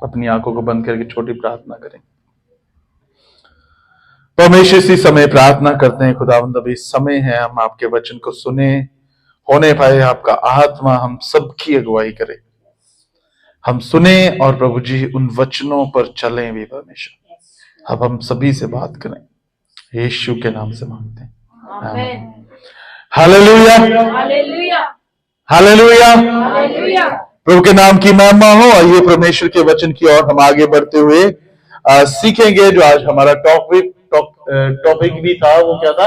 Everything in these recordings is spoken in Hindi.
अपनी आंखों को बंद करके छोटी प्रार्थना करें। परमेश्वर इसी समय प्रार्थना करते हैं खुदावंद, अभी समय है हम आपके वचन को सुने, होने पाए आपका आत्मा हम सबकी अगुवाई करे, हम सुने और प्रभु जी उन वचनों पर चलें भी परमेश्वर। अब हम सभी से बात करें, यीशु के नाम से मांगते हैं, आमीन। हालेलुया, हालेलुया, हालेलुया, हालेलुया। प्रभु के नाम की महिमा हो। आइए परमेश्वर के वचन की ओर हम आगे बढ़ते हुए सीखेंगे। जो आज हमारा टॉपिक भी था वो क्या था?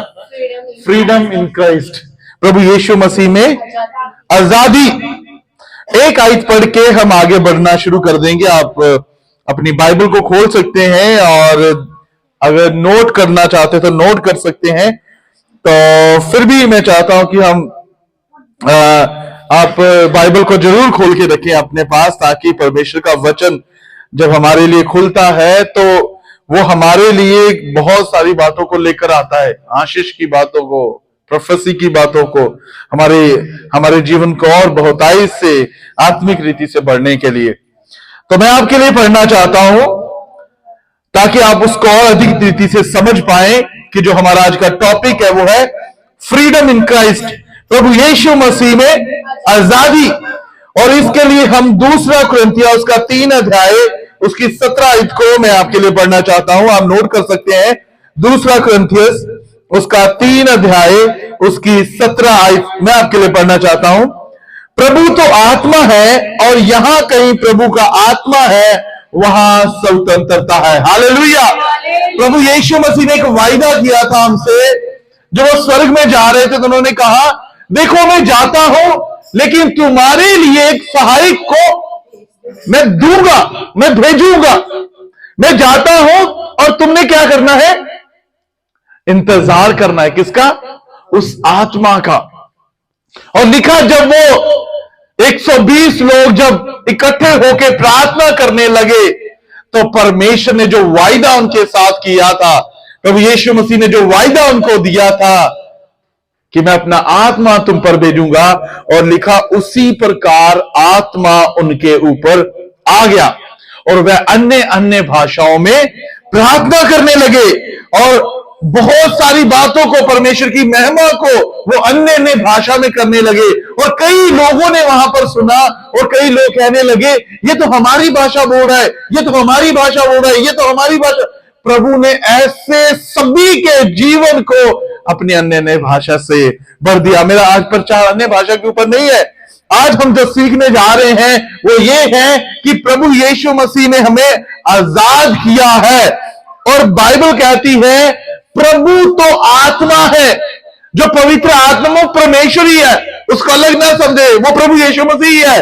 फ्रीडम इन क्राइस्ट, प्रभु यीशु मसीह में आजादी। एक आयत पढ़ के हम आगे बढ़ना शुरू कर देंगे। आप अपनी बाइबल को खोल सकते हैं और अगर नोट करना चाहते तो नोट कर सकते हैं। तो फिर भी मैं चाहता हूं कि हम आप बाइबल को जरूर खोल के रखें अपने पास, ताकि परमेश्वर का वचन जब हमारे लिए खुलता है तो वो हमारे लिए बहुत सारी बातों को लेकर आता है, आशीष की बातों को, प्रोफेसी की बातों को, हमारे जीवन को और बहुतायत से आत्मिक रीति से बढ़ने के लिए। तो मैं आपके लिए पढ़ना चाहता हूं ताकि आप उसको और अधिक रीति से समझ पाए कि जो हमारा आज का टॉपिक है वो है फ्रीडम इन क्राइस्ट, प्रभु यीशु मसीह में आजादी। और इसके लिए हम दूसरा कुरिन्थियों उसका 3 अध्याय उसकी 17 आयत को मैं आपके लिए पढ़ना चाहता हूं। आप नोट कर सकते हैं, दूसरा कुरिन्थियों उसका 3 अध्याय उसकी 17 आयत मैं आपके लिए पढ़ना चाहता हूं। प्रभु तो आत्मा है और यहां कहीं प्रभु का आत्मा है वहां स्वतंत्रता है। हालेलुया। प्रभु यीशु मसीह ने एक वायदा किया था हमसे, जब वो स्वर्ग में जा रहे थे तो उन्होंने कहा, देखो मैं जाता हूं लेकिन तुम्हारे लिए एक सहायक को मैं दूंगा, मैं भेजूंगा। मैं जाता हूं और तुमने क्या करना है? इंतजार करना है। किसका? उस आत्मा का। और लिखा, जब वो 120 लोग जब इकट्ठे होकर प्रार्थना करने लगे तो परमेश्वर ने जो वायदा उनके साथ किया था, प्रभु यीशु मसीह ने जो वायदा उनको दिया था कि मैं अपना आत्मा तुम पर भेजूंगा, और लिखा उसी प्रकार आत्मा उनके ऊपर आ गया और वह अन्य अन्य भाषाओं में प्रार्थना करने लगे और बहुत सारी बातों को, परमेश्वर की महिमा को वो अन्य अन्य भाषा में करने लगे। और कई लोगों ने वहां पर सुना और कई लोग कहने लगे, ये तो हमारी भाषा बोल रहा है, ये तो हमारी भाषा बोल रहा है, ये तो हमारी भाषा। प्रभु ने ऐसे सभी के जीवन को अपनी अन्य अन्य भाषा से भर दिया। मेरा आज प्रचार अन्य भाषा के ऊपर नहीं है। आज हम जो सीखने जा रहे हैं वो ये है कि प्रभु यीशु मसीह ने हमें आजाद किया है। और बाइबल कहती है प्रभु तो आत्मा है, जो पवित्र आत्मा वो परमेश्वर ही है, उसको अलग ना समझे, वो प्रभु यीशु मसीह ही है,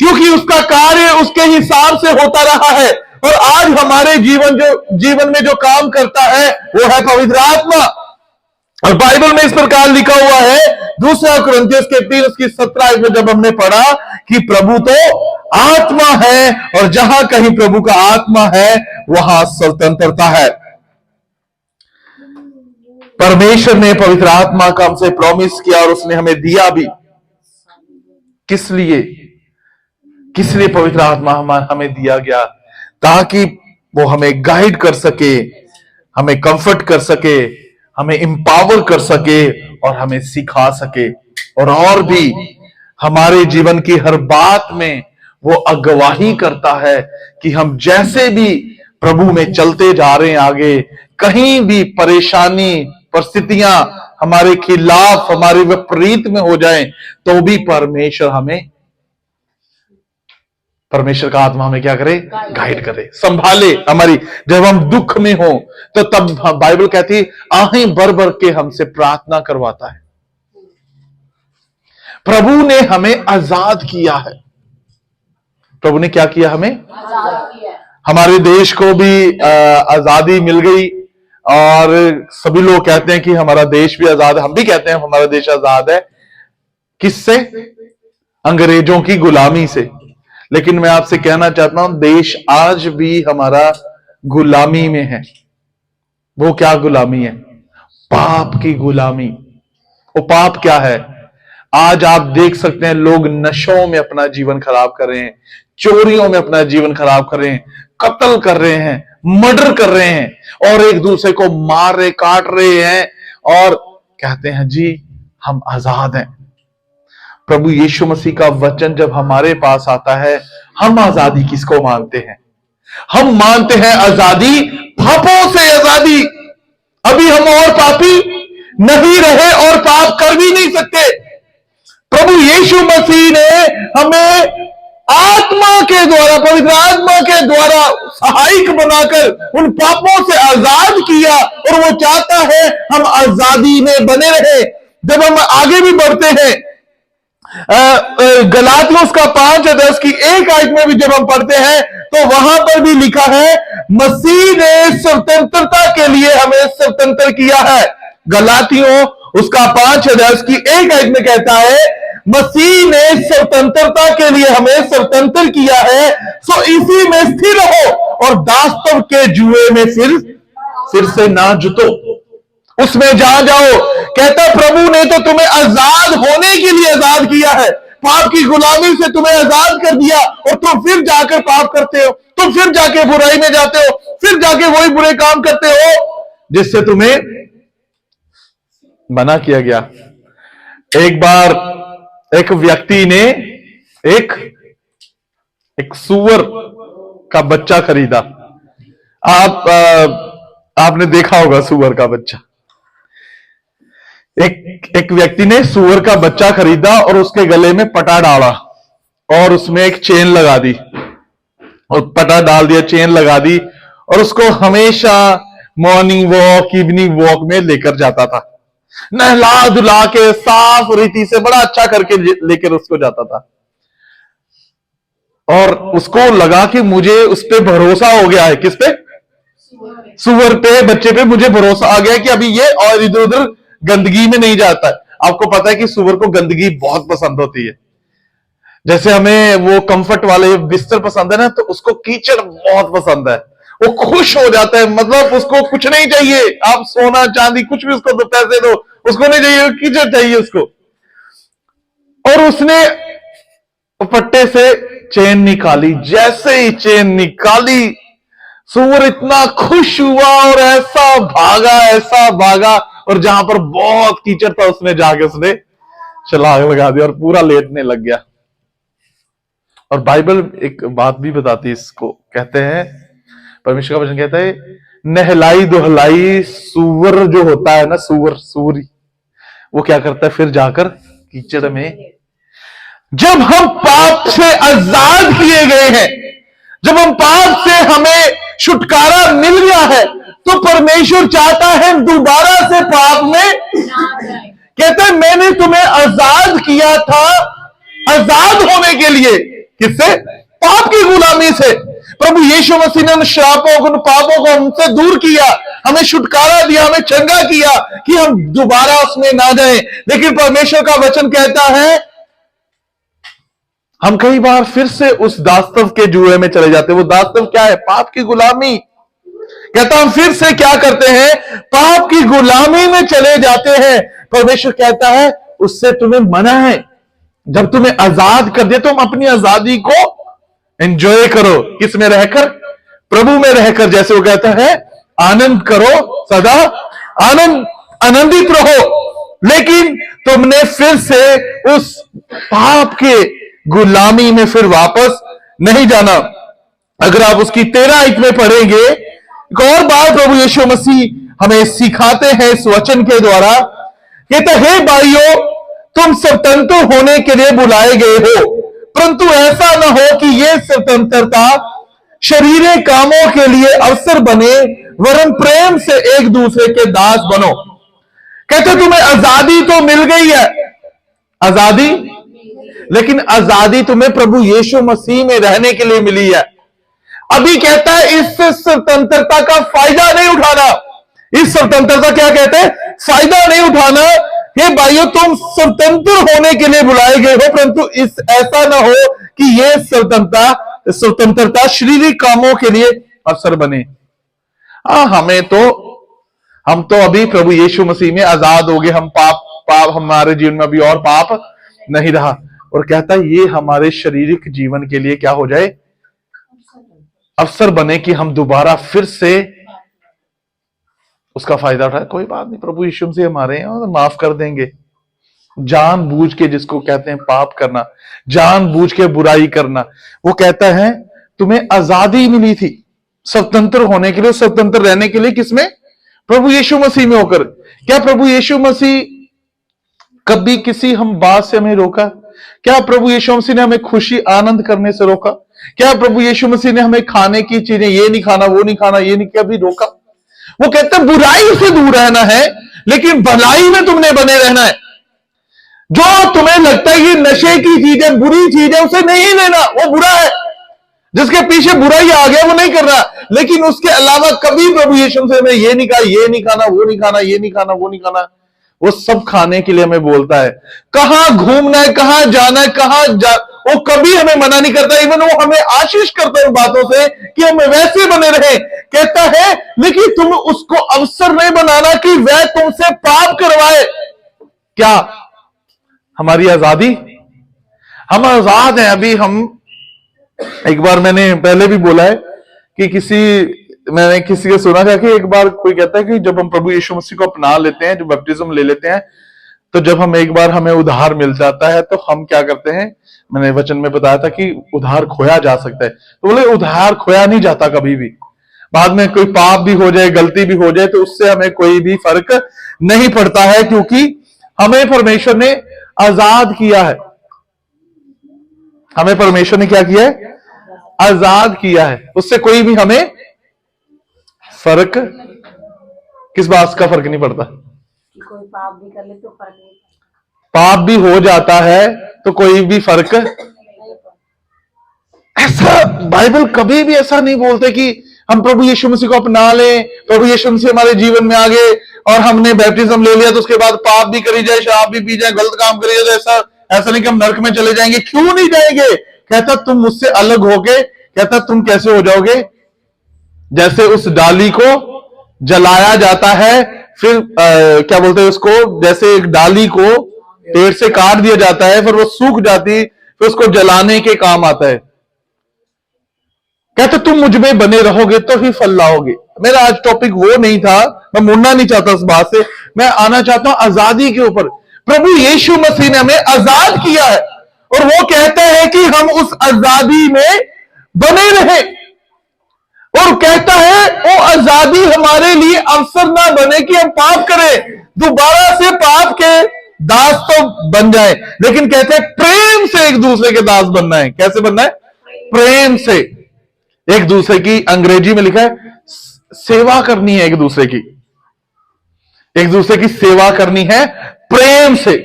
क्योंकि उसका कार्य उसके हिसाब से होता रहा है। और आज हमारे जीवन में जो काम करता है वो है पवित्र आत्मा। और बाइबल में इस प्रकार लिखा हुआ है, दूसरा कुरिन्थियों के 3 उसकी 17 आयत में जब हमने पढ़ा कि प्रभु तो आत्मा है और जहां कहीं प्रभु का आत्मा है वहां स्वतंत्रता है। परमेश्वर ने पवित्र आत्मा का हमसे प्रॉमिस किया और उसने हमें दिया भी। किस लिए पवित्र आत्मा हमें दिया गया? ताकि वो हमें गाइड कर सके, हमें कंफर्ट कर सके, हमें इंपावर कर सके और हमें सिखा सके, और भी हमारे जीवन की हर बात में वो अगवाही करता है कि हम जैसे भी प्रभु में चलते जा रहे हैं आगे, कहीं भी परेशानी परिस्थितियां हमारे खिलाफ, हमारे विपरीत में हो जाएं, तो भी परमेश्वर का आत्मा हमें क्या करे? गाइड करे, संभाले हमारी। जब हम दुख में हो तो तब बाइबल कहती है आहें भर भर के हमसे प्रार्थना करवाता है। प्रभु ने हमें आजाद किया है। प्रभु ने क्या किया? हमें आजाद किया। हमारे देश को भी आजादी मिल गई और सभी लोग कहते हैं कि हमारा देश भी आजाद है। हम भी कहते हैं हमारा देश आजाद है। किससे? अंग्रेजों की गुलामी से। लेकिन मैं आपसे कहना चाहता हूं, देश आज भी हमारा गुलामी में है। वो क्या गुलामी है? पाप की गुलामी। वो पाप क्या है? आज आप देख सकते हैं लोग नशों में अपना जीवन खराब कर रहे हैं, चोरियों में अपना जीवन खराब कर रहे हैं, कत्ल कर रहे हैं, मर्डर कर रहे हैं और एक दूसरे को मार रहे, काट रहे हैं और कहते हैं जी हम आजाद हैं। प्रभु यीशु मसीह का वचन जब हमारे पास आता है, हम आजादी किसको मानते हैं? हम मानते हैं आजादी, पापों से आजादी। अभी हम और पापी नहीं रहे और पाप कर भी नहीं सकते। प्रभु यीशु मसीह ने हमें आत्मा के द्वारा, पवित्र आत्मा के द्वारा सहायक बनाकर उन पापों से आजाद किया और वो चाहता है हम आजादी में बने रहे। जब हम आगे भी बढ़ते हैं, गलातियों का 5:10 की एक आयत में भी जब हम पढ़ते हैं तो वहां पर भी लिखा है मसीह ने स्वतंत्रता के लिए हमें स्वतंत्र किया है। गलातियों उसका 5:10 की एक आयत में कहता है मसीह ने स्वतंत्रता के लिए हमें स्वतंत्र किया है, सो इसी में स्थिर रहो और दास्तव के जुए में फिर से ना जुटो, उसमें जा जाओ। कहता प्रभु ने तो तुम्हें आजाद होने के लिए आजाद किया है, पाप की गुलामी से तुम्हें आजाद कर दिया और तुम फिर जाकर पाप करते हो, तुम फिर जाके बुराई में जाते हो, फिर जाके वही बुरे काम करते हो जिससे तुम्हें मना किया गया। एक बार एक व्यक्ति ने एक सुअर का बच्चा खरीदा। आपने देखा होगा सुअर का बच्चा। एक व्यक्ति ने सुअर का बच्चा खरीदा और उसके गले में पटा डाला और उसमें एक चेन लगा दी और पटा डाल दिया, चेन लगा दी और उसको हमेशा मॉर्निंग वॉक, इवनिंग वॉक में लेकर जाता था। नहला धुला के साफ रीति से बड़ा अच्छा करके लेकर उसको जाता था और उसको लगा कि मुझे उस पे भरोसा हो गया है। किस पे? सुअर पे, बच्चे पे मुझे भरोसा आ गया कि अभी ये और इधर उधर गंदगी में नहीं जाता है। आपको पता है कि सुअर को गंदगी बहुत पसंद होती है। जैसे हमें वो कंफर्ट वाले बिस्तर पसंद है ना, तो उसको कीचड़ बहुत पसंद है। वो खुश हो जाता है, मतलब उसको कुछ नहीं चाहिए, आप सोना चांदी कुछ भी उसको पैसे दो, उसको नहीं चाहिए, कीचड़ चाहिए उसको। और उसने पट्टे से चेन निकाली, जैसे ही चेन निकाली सूअर इतना खुश हुआ और ऐसा भागा और जहां पर बहुत कीचड़ था उसने जाके उसने छलांग लगा दी और पूरा लेटने लग गया। और बाइबल एक बात भी बताती है इसको, कहते हैं परमेश्वर का वचन कहता है नहलाई दुहलाई सूअर जो होता है ना, सूरी वो क्या करता है फिर जाकर कीचड़ में। जब हम पाप से आजाद किए गए हैं, जब हम पाप से हमें छुटकारा मिल गया है, तो परमेश्वर चाहता है दोबारा से पाप में कहता है मैंने तुम्हें आजाद किया था, आजाद होने के लिए। किससे? पाप की गुलामी से। प्रभु यीशु मसीह ने उन श्रापों को, उन पापों को हमसे दूर किया, हमें छुटकारा दिया, हमें चंगा किया कि हम दोबारा उसमें ना जाएं। लेकिन परमेश्वर का वचन कहता है हम कई बार फिर से उस दास्तव के जुए में चले जाते हैं। वो दास्तव क्या है? पाप की गुलामी। कहता हम फिर से क्या करते हैं? पाप की गुलामी में चले जाते हैं। परमेश्वर कहता है उससे तुम्हें मना है। जब तुम्हें आजाद कर दिया, तुम अपनी आजादी को एंजॉय करो। किस में रहकर? प्रभु में रहकर। जैसे वो कहता है आनंद करो, सदा आनंदित रहो। लेकिन तुमने फिर से उस पाप के गुलामी में फिर वापस नहीं जाना। अगर आप उसकी 13 आयत में पढ़ेंगे, एक और बार प्रभु यीशु मसीह हमें सिखाते हैं इस वचन के द्वारा। कहते हे भाइयों, तुम स्वतंत्र होने के लिए बुलाए गए हो, परंतु ऐसा न हो कि यह स्वतंत्रता शरीरे कामों के लिए अवसर बने, वरन प्रेम से एक दूसरे के दास बनो। कहते तुम्हें आजादी तो मिल गई है, आजादी, लेकिन आजादी तुम्हें प्रभु यीशु मसीह में रहने के लिए मिली है। अभी कहता है इस स्वतंत्रता का फायदा नहीं उठाना। इस स्वतंत्रता क्या कहते हैं? फायदा नहीं उठाना। हे भाइयों, तुम स्वतंत्र होने के लिए बुलाए गए हो, परंतु इस ऐसा ना हो कि यह स्वतंत्रता शारीरिक कामों के लिए अवसर बने। हम तो अभी प्रभु यीशु मसीह में आजाद हो गए। हम पाप हमारे जीवन में अभी और पाप नहीं रहा। और कहता है ये हमारे शारीरिक जीवन के लिए क्या हो जाए, अवसर बने कि हम दोबारा फिर से उसका फायदा उठाए। कोई बात नहीं, प्रभु यीशु मसीह हमारे हैं और माफ कर देंगे। जानबूझ के, जिसको कहते हैं पाप करना, जानबूझ के बुराई करना, वो कहता है तुम्हें आजादी मिली थी स्वतंत्र होने के लिए, स्वतंत्र रहने के लिए। किसमें? प्रभु यीशु मसीह में होकर। क्या प्रभु यीशु मसीह कभी किसी हम बात से हमें रोका? क्या प्रभु यीशु मसीह ने हमें खुशी आनंद करने से रोका? क्या प्रभु यीशु मसीह ने हमें खाने की चीजें, ये नहीं खाना, वो नहीं खाना, ये नहीं, कभी रोका? वो कहते हैं बुराई से दूर रहना है, लेकिन भलाई में तुमने बने रहना है। जो तुम्हें लगता है कि नशे की चीज है, बुरी चीज है, उसे नहीं लेना, वो बुरा है। जिसके पीछे बुराई आ गया वो नहीं कर रहा। लेकिन उसके अलावा कभी प्रभु यीशु से हमें ये नहीं कहा, ये नहीं खाना, वो नहीं खाना, ये नहीं खाना, वो नहीं खाना। वो सब खाने के लिए हमें बोलता है। कहां घूमना है, कहां जाना है, वो कभी हमें मना नहीं करता। इवन वो हमें आशीष करता है बातों से कि हम वैसे बने रहे। कहता है लेकिन तुम उसको अवसर नहीं बनाना कि वह तुमसे पाप करवाए। क्या हमारी आजादी? हम आजाद हैं अभी। हम एक बार, मैंने पहले भी बोला है कि मैंने किसी से सुना था कि एक बार कोई कहता है कि जब हम प्रभु यीशु मसीह को अपना लेते हैं, जब बैप्टिज्म ले लेते हैं, तो जब हम एक बार हमें उद्धार मिल जाता है तो हम क्या करते हैं, मैंने वचन में बताया था कि उद्धार खोया जा सकता है। तो बोले उद्धार खोया नहीं जाता कभी भी। बाद में कोई पाप भी हो जाए, गलती भी हो जाए, तो उससे हमें कोई भी फर्क नहीं पड़ता है, क्योंकि हमें परमेश्वर ने आजाद किया है। हमें परमेश्वर ने क्या किया है? आजाद किया है। उससे कोई भी हमें फर्क, किस बात का फर्क नहीं पड़ता? कोई पाप भी कर ले तो फर्क नहीं पड़ता। पाप भी हो जाता है तो कोई भी फर्क। ऐसा बाइबल कभी भी ऐसा नहीं बोलते कि हम प्रभु यीशु मसीह को अपना लें, प्रभु यीशु मसीह हमारे जीवन में आ गए और हमने बैप्टिज्म ले लिया तो उसके बाद पाप भी करी जाए, शराब भी पी जाए, गलत काम करी जाए, ऐसा नहीं कि हम नरक में चले जाएंगे। क्यों नहीं जाएंगे? कहता तुम मुझसे अलग होगे। कहता तुम कैसे हो जाओगे? जैसे उस डाली को जलाया जाता है, फिर क्या बोलते हैं उसको, जैसे एक डाली को पेड़ से काट दिया जाता है, फिर वो सूख जाती, फिर उसको जलाने के काम आता है। कहते तुम मुझ में बने रहोगे तो ही फल लाओगे। मेरा आज टॉपिक वो नहीं था, मैं मुड़ना नहीं चाहता उस बात से। मैं आना चाहता हूं आजादी के ऊपर। प्रभु यीशु मसीह ने हमें आजाद किया है और वो कहता है कि हम उस आजादी में बने रहे। और कहता है वो आजादी हमारे लिए अवसर ना बने कि हम पाप करें, दोबारा से पाप के दास तो बन जाए, लेकिन कहते हैं प्रेम से एक दूसरे के दास बनना है। कैसे बनना है? प्रेम से एक दूसरे की, अंग्रेजी में लिखा है सेवा करनी है, एक दूसरे की सेवा करनी है प्रेम से।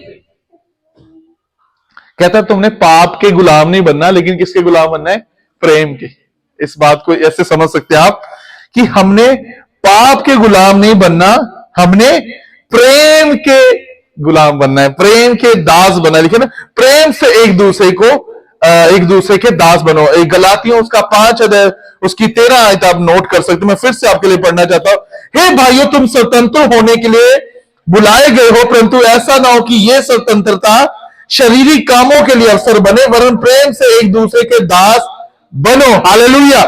कहता है तुमने पाप के गुलाम नहीं बनना, लेकिन किसके गुलाम बनना है? प्रेम के। इस बात को ऐसे समझ सकते हैं आप कि हमने पाप के गुलाम नहीं बनना, हमने प्रेम के गुलाम बनना है, प्रेम के दास बनना है। लिखे ना, प्रेम से एक दूसरे के दास बनो। एक गलातियों उसका 5 अध्याय उसकी 13 आयत आप नोट कर सकते हो। मैं फिर से आपके लिए पढ़ना चाहता हूं। हे भाइयों, तुम स्वतंत्र होने के लिए बुलाए गए हो, परंतु ऐसा ना हो कि यह स्वतंत्रता शारीरिक कामों के लिए अवसर बने, वरन प्रेम से एक दूसरे के दास बनो। हालेलुया।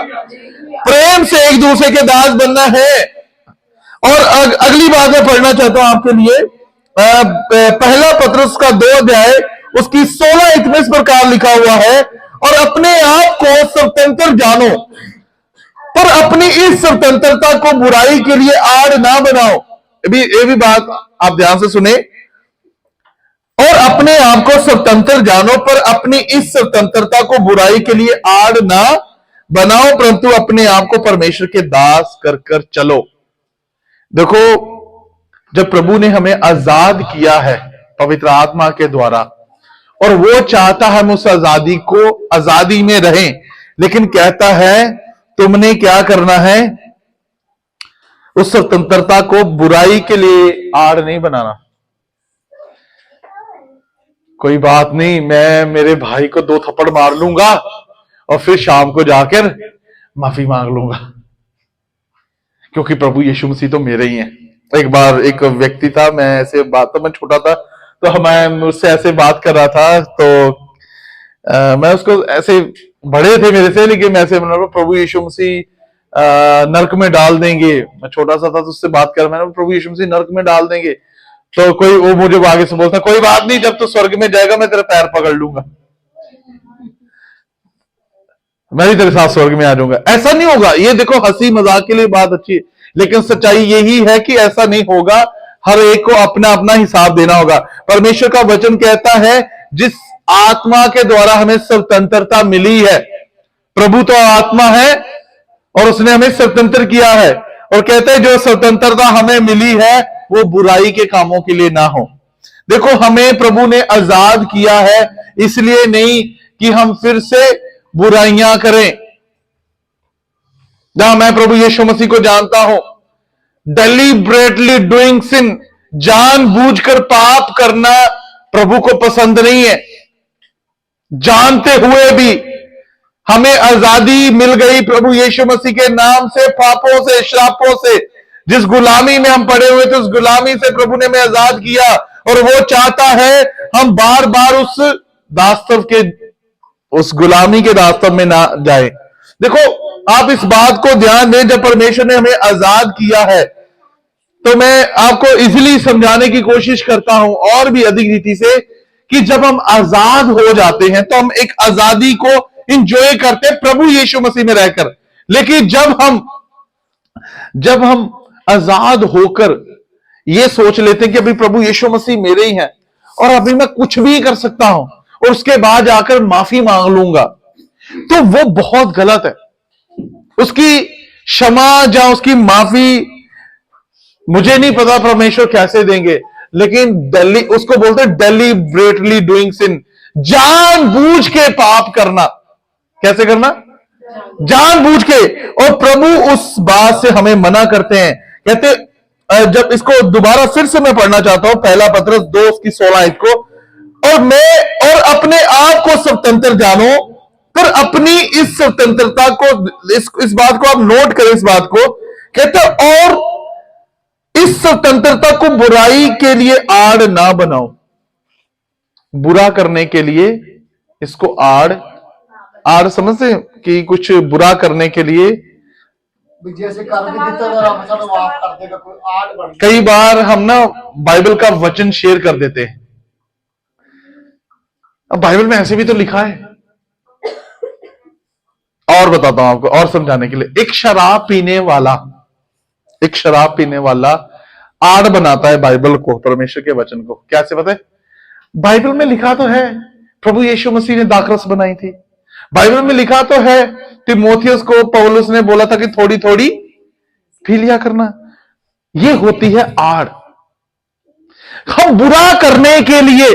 प्रेम से एक दूसरे के दास बनना है। और अगली बात मैं पढ़ना चाहता हूं आपके लिए, पहला पतरस का 2 अध्याय उसकी 16 में इस प्रकार लिखा हुआ है, और अपने आप को स्वतंत्र जानो, पर अपनी इस स्वतंत्रता को बुराई के लिए आड़ ना बनाओ। ये भी बात आप ध्यान से सुने। और अपने आप को स्वतंत्र जानो, पर अपनी इस स्वतंत्रता को बुराई के लिए आड़ ना बनाओ, परंतु अपने आप को परमेश्वर के दास कर कर चलो। देखो, जब प्रभु ने हमें आजाद किया है पवित्र आत्मा के द्वारा, और वो चाहता है हम उस आजादी में रहें, लेकिन कहता है तुमने क्या करना है? उस स्वतंत्रता को बुराई के लिए आड़ नहीं बनाना। कोई बात नहीं, मैं मेरे भाई को 2 थप्पड़ मार लूंगा और फिर शाम को जाकर माफी मांग लूंगा, क्योंकि प्रभु यीशु मसीह तो मेरे ही हैं। एक बार एक व्यक्ति था, मैं छोटा था, तो मैं मुझसे ऐसे बात कर रहा था, तो मैं उसको ऐसे, बड़े थे मेरे से, लेकिन मैं ऐसे मतलब प्रभु यीशु मसीह नरक में डाल देंगे। मैं छोटा सा था तो उससे बात कर, मैंने प्रभु यीशु मसीह नरक में डाल देंगे, तो कोई वो मुझे आगे से बोलता कोई बात नहीं, जब तू स्वर्ग में जाएगा मैं तेरा पैर पकड़ लूंगा, मैं भी तेरे साथ स्वर्ग में आ जाऊंगा। ऐसा नहीं होगा। ये देखो हंसी मजाक के लिए बात अच्छी है, लेकिन सच्चाई यही है कि ऐसा नहीं होगा। हर एक को अपना अपना हिसाब देना होगा। परमेश्वर का वचन कहता है जिस आत्मा के द्वारा हमें स्वतंत्रता मिली है, प्रभु तो आत्मा है और उसने हमें स्वतंत्र किया है, और कहते हैं जो स्वतंत्रता हमें मिली है वो बुराई के कामों के लिए ना हो। देखो हमें प्रभु ने आजाद किया है, इसलिए नहीं कि हम फिर से बुराइयां करें। जहां मैं प्रभु यीशु मसीह को जानता हूं, डेलिब्रेटली डूइंग सिन, जानबूझकर पाप करना प्रभु को पसंद नहीं है। जानते हुए भी हमें आजादी मिल गई प्रभु यीशु मसीह के नाम से, पापों से, श्रापों से। जिस गुलामी में हम पड़े हुए थे उस गुलामी से प्रभु ने हमें आजाद किया, और वो चाहता है हम बार बार उस दास्तव के, उस गुलामी के दास्तव में ना जाए। देखो आप इस बात को ध्यान दें, जब परमेश्वर ने हमें आजाद किया है, तो मैं आपको इजीली समझाने की कोशिश करता हूं और भी अधिक रीति से, कि जब हम आजाद हो जाते हैं तो हम एक आजादी को इंजॉय करते हैं प्रभु यीशु मसीह में रहकर। लेकिन जब हम आजाद होकर ये सोच लेते हैं कि अभी प्रभु यीशु मसीह मेरे ही हैं और अभी मैं कुछ भी कर सकता हूं और उसके बाद जाकर माफी मांग लूंगा, तो वो बहुत गलत है। उसकी क्षमा या उसकी माफी मुझे नहीं पता परमेश्वर कैसे देंगे, लेकिन उसको बोलते हैं डेलिब्रेटली डूइंग सिन, जानबूझ के पाप करना। कैसे करना? जानबूझ के। और प्रभु उस बात से हमें मना करते हैं। कहते जब इसको दोबारा फिर से मैं पढ़ना चाहता हूं, पहला पतरस 2:16 को, और अपने आप को स्वतंत्र जानो, पर अपनी इस स्वतंत्रता को, इस बात को आप नोट करें, इस बात को कहते, और इस स्वतंत्रता को बुराई के लिए आड़ ना बनाओ। बुरा करने के लिए इसको आड़ समझते कि कुछ बुरा करने के लिए, जैसे कर भी देता तो माफ कर देगा, कोई आड़ बन। कई बार हम ना बाइबल का वचन शेयर कर देते हैं। अब बाइबल में ऐसे भी तो लिखा है। और बताता हूं आपको और समझाने के लिए, एक शराब पीने वाला आड़ बनाता है बाइबल को, परमेश्वर के वचन को। कैसे पता है? बाइबल में लिखा तो है प्रभु यीशु मसीह ने दाखरस बनाई थी। बाइबल में लिखा तो है तिमोथियस को पौलुस ने बोला था कि थोड़ी थोड़ी पी लिया करना। ये होती है आड़। हम बुरा करने के लिए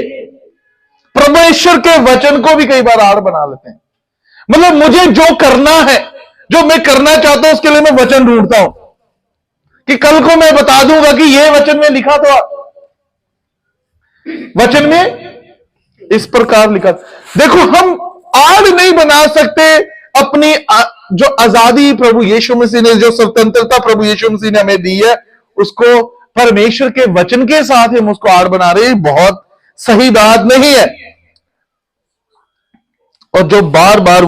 परमेश्वर के वचन को भी कई बार आड़ बना लेते हैं। मतलब मुझे जो करना है, जो मैं करना चाहता हूं, उसके लिए मैं वचन ढूंढता हूं कि कल को मैं बता दूंगा कि यह वचन में लिखा था, वचन में इस प्रकार लिखा। देखो हम आड़ नहीं बना सकते अपनी जो आजादी प्रभु यीशु मसीह ने, जो स्वतंत्रता प्रभु यीशु मसीह ने हमें दी है, उसको परमेश्वर के वचन के साथ हम उसको आड़ बना रहे हैं। बहुत सही बात नहीं है। और जो बार बार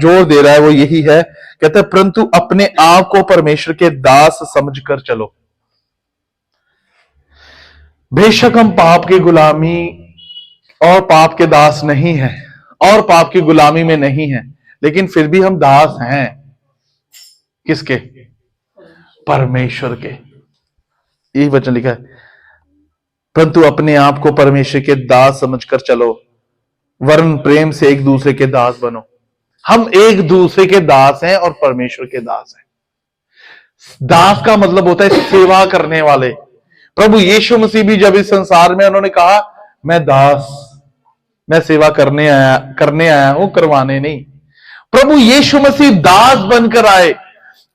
जोर दे रहा है वो यही है, कहते हैं परंतु अपने आप को परमेश्वर के दास समझकर चलो। बेशक हम पाप की गुलामी और पाप के दास नहीं हैं और पाप की गुलामी में नहीं हैं, लेकिन फिर भी हम दास हैं। किसके? परमेश्वर के। यही वचन लिखा है, परंतु अपने आप को परमेश्वर के दास समझकर चलो, वरन प्रेम से एक दूसरे के दास बनो। हम एक दूसरे के दास हैं और परमेश्वर के दास हैं। दास का मतलब होता है सेवा करने वाले। प्रभु यीशु मसीह भी जब इस संसार में, उन्होंने कहा मैं सेवा करने आया हूं, करवाने नहीं। प्रभु यीशु मसीह दास बनकर आए।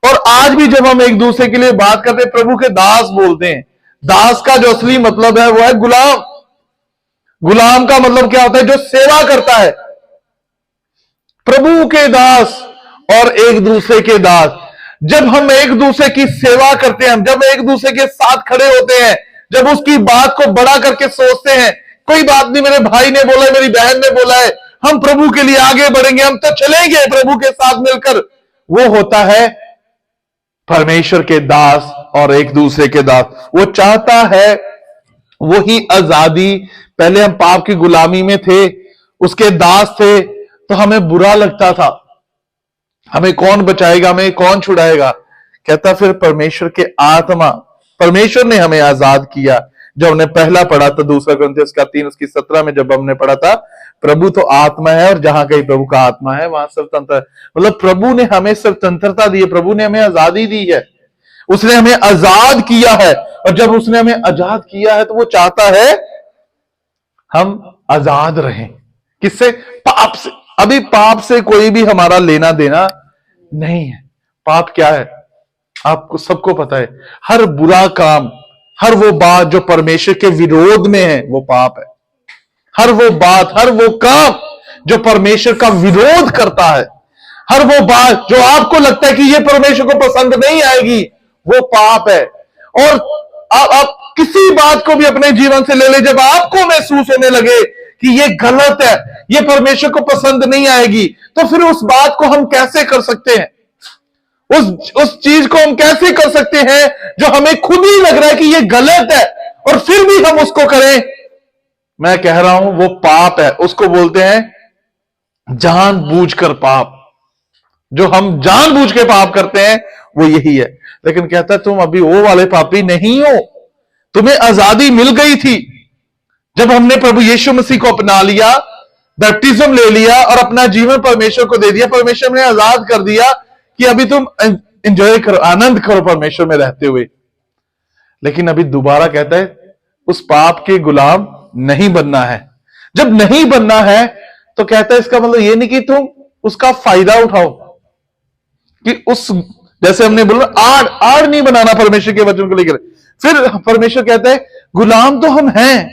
और आज भी जब हम एक दूसरे के लिए बात करते हैं, प्रभु के दास बोलते हैं। दास का जो असली मतलब है वो है गुलाम। गुलाम का मतलब क्या होता है? जो सेवा करता है। प्रभु के दास और एक दूसरे के दास। जब हम एक दूसरे की सेवा करते हैं, जब एक दूसरे के साथ खड़े होते हैं, जब उसकी बात को बड़ा करके सोचते हैं, कोई बात नहीं, मेरे भाई ने बोला है, मेरी बहन ने बोला है, हम प्रभु के लिए आगे बढ़ेंगे, हम तो चलेंगे प्रभु के साथ मिलकर, वो होता है परमेश्वर के दास और एक दूसरे के दास। वो चाहता है वही आजादी। पहले हम पाप की गुलामी में थे, उसके दास थे, तो हमें बुरा लगता था, हमें कौन बचाएगा, हमें कौन छुड़ाएगा। कहता फिर परमेश्वर के आत्मा, परमेश्वर ने हमें आजाद किया। जब हमने पहला पढ़ा था 2 कुरिन्थियों का 3 उसकी 17 में, जब हमने पढ़ा था प्रभु तो आत्मा है और जहां कहीं प्रभु का आत्मा है वहां स्वतंत्र है। मतलब प्रभु ने हमें स्वतंत्रता दी है, प्रभु ने हमें आजादी दी है, उसने हमें आजाद किया है। और जब उसने हमें आजाद किया है तो वो चाहता है हम आजाद रहें। किससे? पाप से। अभी पाप से कोई भी हमारा लेना देना नहीं है। पाप क्या है आपको सबको पता है। हर बुरा काम, हर वो बात जो परमेश्वर के विरोध में है वो पाप है। हर वो बात, हर वो काम जो परमेश्वर का विरोध करता है, हर वो बात जो आपको लगता है कि ये परमेश्वर को पसंद नहीं आएगी, वो पाप है। और आप किसी बात को भी अपने जीवन से ले ले, जब आपको महसूस होने लगे कि ये गलत है, ये परमेश्वर को पसंद नहीं आएगी, तो फिर उस बात को हम कैसे कर सकते हैं? उस चीज को हम कैसे कर सकते हैं जो हमें खुद ही लग रहा है कि ये गलत है और फिर भी हम उसको करें? मैं कह रहा हूं वो पाप है। उसको बोलते हैं जानबूझकर पाप। जो हम जानबूझ के पाप करते हैं वो यही है। लेकिन कहता है तुम अभी वो वाले पापी नहीं हो, तुम्हें आजादी मिल गई थी जब हमने प्रभु यीशु मसीह को अपना लिया, बैप्टिज्म ले लिया और अपना जीवन परमेश्वर को दे दिया। परमेश्वर ने आजाद कर दिया कि अभी तुम एंजॉय करो, आनंद करो परमेश्वर में रहते हुए। लेकिन अभी दोबारा कहता है उस पाप के गुलाम नहीं बनना है। जब नहीं बनना है तो कहता है इसका मतलब ये नहीं कि तुम उसका फायदा उठाओ, कि उस जैसे हमने बोला आड़ नहीं बनाना परमेश्वर के वचन को लेकर। फिर परमेश्वर कहता है गुलाम तो हम हैं,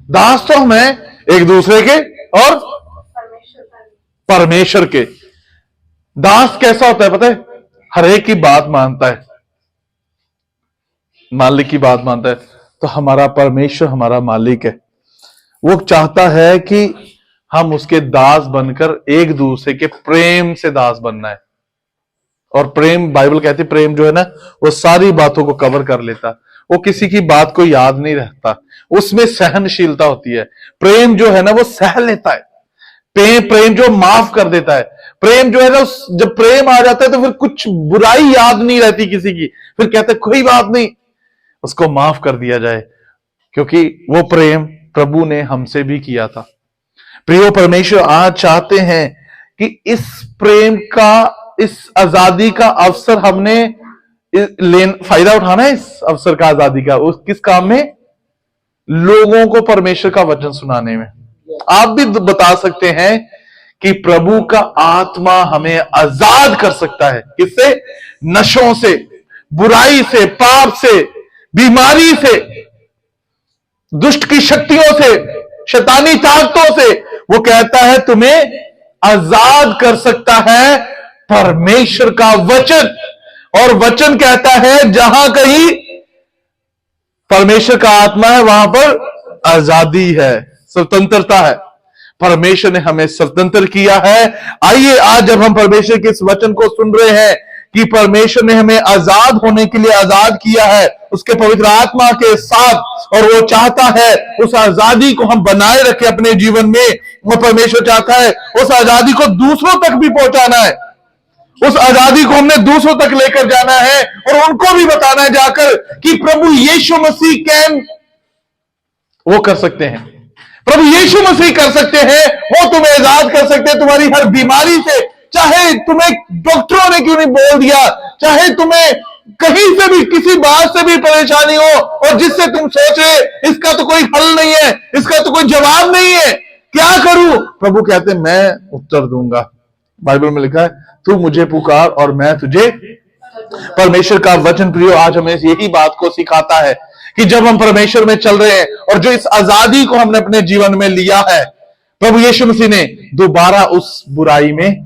दास तो हम हैं एक दूसरे के और परमेश्वर के। दास कैसा होता है पता है? हर एक की बात मानता है, मालिक की बात मानता है। तो हमारा परमेश्वर हमारा मालिक है, वो चाहता है कि हम उसके दास बनकर एक दूसरे के प्रेम से दास बनना है। और प्रेम, बाइबल कहती है प्रेम जो है ना वो सारी बातों को कवर कर लेता, वो किसी की बात को याद नहीं रखता, उसमें सहनशीलता होती है। प्रेम जो है ना वो सह लेता है, प्रेम जो माफ कर देता है। प्रेम जो है ना, जब प्रेम आ जाता है तो फिर कुछ बुराई याद नहीं रहती किसी की, फिर कहते कोई बात नहीं, उसको माफ कर दिया जाए, क्योंकि वो प्रेम प्रभु ने हमसे भी किया था। प्रियो, परमेश्वर आज चाहते हैं कि इस प्रेम का, इस आजादी का अवसर हमने फायदा उठाना है। इस अवसर का, आजादी का, उस किस काम में? लोगों को परमेश्वर का वचन सुनाने में। आप भी बता सकते हैं कि प्रभु का आत्मा हमें आजाद कर सकता है। किससे? नशों से, बुराई से, पाप से, बीमारी से, दुष्ट की शक्तियों से, शैतानी ताकतों से। वो कहता है तुम्हें आजाद कर सकता है परमेश्वर का वचन। और वचन कहता है जहां कहीं परमेश्वर का आत्मा है वहां पर आजादी है, स्वतंत्रता है। परमेश्वर ने हमें स्वतंत्र किया है। आइए आज जब हम परमेश्वर के इस वचन को सुन रहे हैं कि परमेश्वर ने हमें आजाद होने के लिए आजाद किया है उसके पवित्र आत्मा के साथ, और वो चाहता है उस आजादी को हम बनाए रखें अपने जीवन में। वो परमेश्वर चाहता है उस आजादी को दूसरों तक भी पहुंचाना है, उस आजादी को हमने दूसरों तक लेकर जाना है और उनको भी बताना है जाकर कि प्रभु यीशु मसीह कैन वो कर सकते हैं, प्रभु यीशु मसीह कर सकते हैं, वो तुम्हें आजाद कर सकते हैं तुम्हारी हर बीमारी से। चाहे तुम्हें डॉक्टरों ने क्यों नहीं बोल दिया, चाहे तुम्हें कहीं से भी किसी बात से भी परेशानी हो और जिससे तुम सोच रहे इसका तो कोई हल नहीं है, इसका तो कोई जवाब नहीं है, क्या करूं? प्रभु कहते हैं मैं उत्तर दूंगा। बाइबल में लिखा है तू मुझे पुकार और मैं तुझे। परमेश्वर का वचन प्रियो आज हमें यही बात को सिखाता है कि जब हम परमेश्वर में चल रहे हैं और जो इस आजादी को हमने अपने जीवन में लिया है प्रभु यीशु मसीह ने, दोबारा उस बुराई में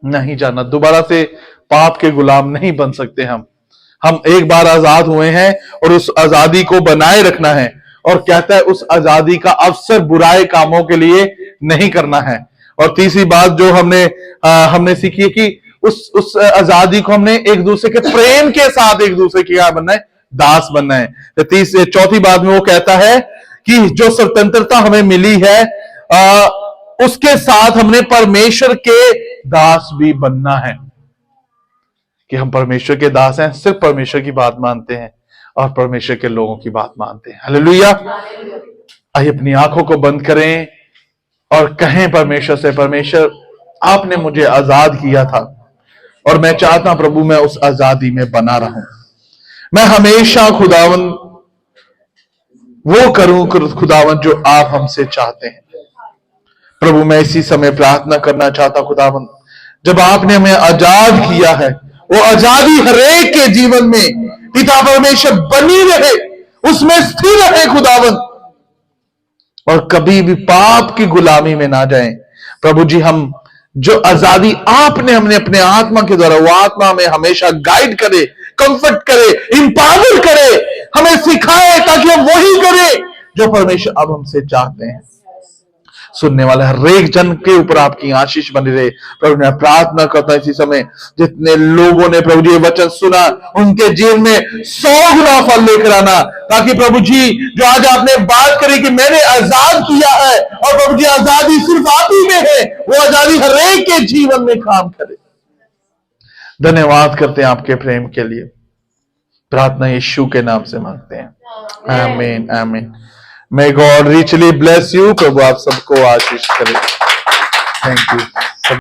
नहीं जाना, दोबारा से पाप के गुलाम नहीं बन सकते। हम एक बार आजाद हुए हैं और उस आजादी को बनाए रखना है। और कहता है उस आजादी का अवसर बुराई कामों के लिए नहीं करना है। और तीसरी बात जो हमने सीखी है कि उस आजादी को हमने एक दूसरे के प्रेम के साथ एक दूसरे की क्या बनना है, दास बनना है। तो चौथी बात में वो कहता है कि जो स्वतंत्रता हमें मिली है उसके साथ हमने परमेश्वर के दास भी बनना है, कि हम परमेश्वर के दास हैं, सिर्फ परमेश्वर की बात मानते हैं और परमेश्वर के लोगों की बात मानते हैं। हालेलुया। आइए अपनी आंखों को बंद करें और कहें परमेश्वर से, परमेश्वर आपने मुझे आजाद किया था और मैं चाहता हूं प्रभु मैं उस आजादी में बना रहूं, मैं हमेशा खुदावन वो करूं खुदावन जो आप हमसे चाहते हैं। प्रभु मैं इसी समय प्रार्थना करना चाहता हूं खुदावन, जब आपने हमें आजाद किया है वो आजादी हरेक के जीवन में पिता परमेश्वर बनी रहे, उसमें स्थिर रहे खुदावन, और कभी भी पाप की गुलामी में ना जाएं। प्रभु जी हम जो आजादी आपने हमने अपने आत्मा के द्वारा, वो आत्मा हमें हमेशा गाइड करे, कंफर्ट करे, इंपावर करे, हमें सिखाए ताकि हम वही करें जो परमेश्वर अब हमसे चाहते हैं। सुनने वाले हर एक जन के ऊपर आपकी आशीष बनी रहे। प्रभु मैं प्रार्थना करता हूं इसी समय जितने लोगों ने प्रभु जी ये वचन सुना उनके जीवन में 100 गुना फल लेकर आना, ताकि प्रभु जी जो आज आपने बात करी कि मैंने आजाद किया है और प्रभु जी आजादी सिर्फ आप ही में है, वो आजादी हर एक के जीवन में काम करे। धन्यवाद करते हैं आपके प्रेम के लिए। प्रार्थना यीशु के नाम से मांगते हैं, आमीन आमीन। May God richly bless you। प्रभु आप सबको आशीष करे। Thank you.